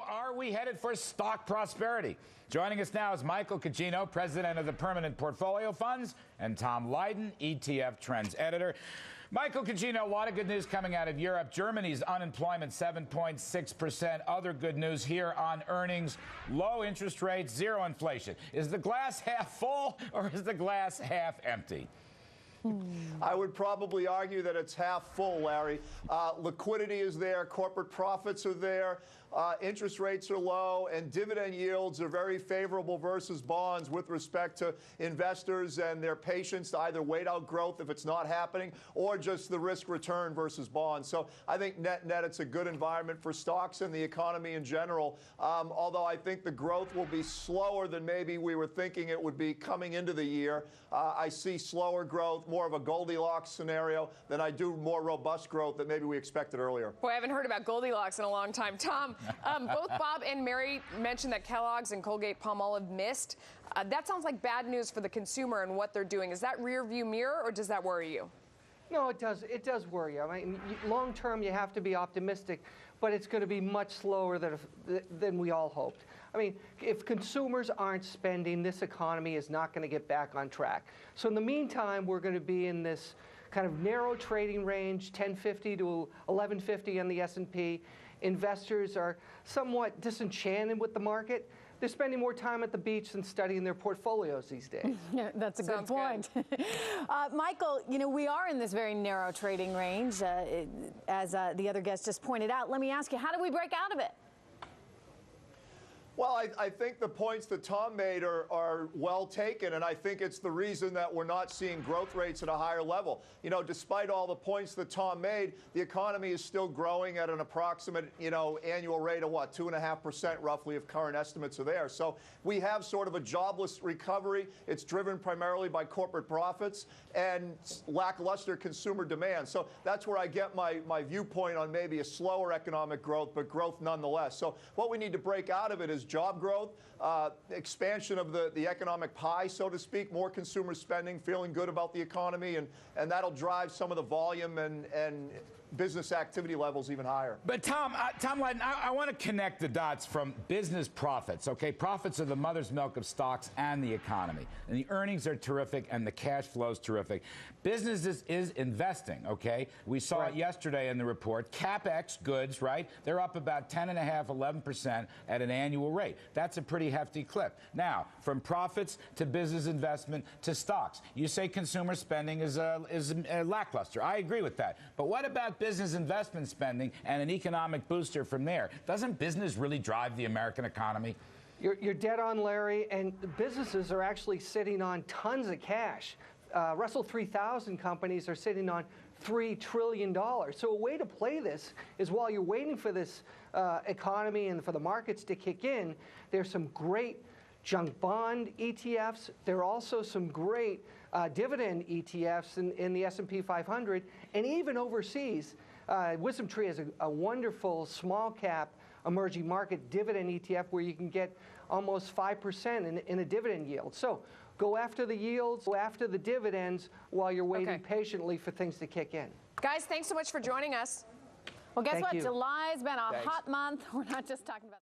are we headed for stock prosperity? Joining us now is Michael Cugino, president of the Permanent Portfolio Funds, and Tom Lydon, ETF Trends editor. Michael Cugino, a lot of good news coming out of Europe. Germany's unemployment 7.6%. Other good news here on earnings, low interest rates, zero inflation. Is the glass half full or is the glass half empty? I would probably argue that it's half full, Larry. Liquidity is there, corporate profits are there, interest rates are low, and dividend yields are very favorable versus bonds with respect to investors and their patience to either wait out growth if it's not happening or just the risk return versus bonds. So I think net it's a good environment for stocks and the economy in general, although I think the growth will be slower than maybe we were thinking it would be coming into the year. I see slower growth, more of a Goldilocks scenario than I do more robust growth that maybe we expected earlier. Boy, I haven't heard about Goldilocks in a long time. Tom, both Bob and Mary mentioned that Kellogg's and Colgate-Palmolive missed. That sounds like bad news for the consumer and what they're doing. Is that rear view mirror or does that worry you? No, it does. It does worry you. I mean, long term, you have to be optimistic, but it's going to be much slower than we all hoped. I mean, if consumers aren't spending, this economy is not going to get back on track. So in the meantime, we're going to be in this kind of narrow trading range, 1050 to 1150 on the S&P. Investors are somewhat disenchanted with the market. They're spending more time at the beach than studying their portfolios these days. Yeah, that's a good point. Michael, you know, we are in this very narrow trading range, as the other guest just pointed out. Let me ask you, how do we break out of it? Well, I think the points that Tom made are well taken, and I think it's the reason that we're not seeing growth rates at a higher level. You know, despite all the points that Tom made, the economy is still growing at an approximate, annual rate of what, 2.5% roughly if current estimates are there. So we have sort of a jobless recovery. It's driven primarily by corporate profits and lackluster consumer demand. So that's where I get my viewpoint on maybe a slower economic growth, but growth nonetheless. So what we need to break out of it is job growth, expansion of the economic pie, so to speak, more consumer spending, feeling good about the economy, and that'll drive some of the volume and business activity levels even higher. But Tom Lydon, I want to connect the dots from business profits, okay? Profits are the mother's milk of stocks and the economy. And the earnings are terrific and the cash flow is terrific. Business is investing, okay? We saw it yesterday in the report. CapEx goods, right? They're up about 10.5%, 11% at an annual rate. That's a pretty hefty clip. Now, from profits to business investment to stocks. You say consumer spending is lackluster. I agree with that. But what about business investment spending and an economic booster from there? Doesn't business really drive the American economy? You're dead on, Larry, and businesses are actually sitting on tons of cash. Russell 3000 companies are sitting on $3 trillion. So a way to play this is while you're waiting for this economy and for the markets to kick in, there's some great junk bond ETFs. There are also some great dividend ETFs in the S&P 500, and even overseas. WisdomTree has a wonderful small cap emerging market dividend ETF where you can get almost 5% in a dividend yield. So go after the yields, go after the dividends while you're waiting patiently for things to kick in. Guys, thanks so much for joining us. Well, guess what? July's been a hot month. We're not just talking about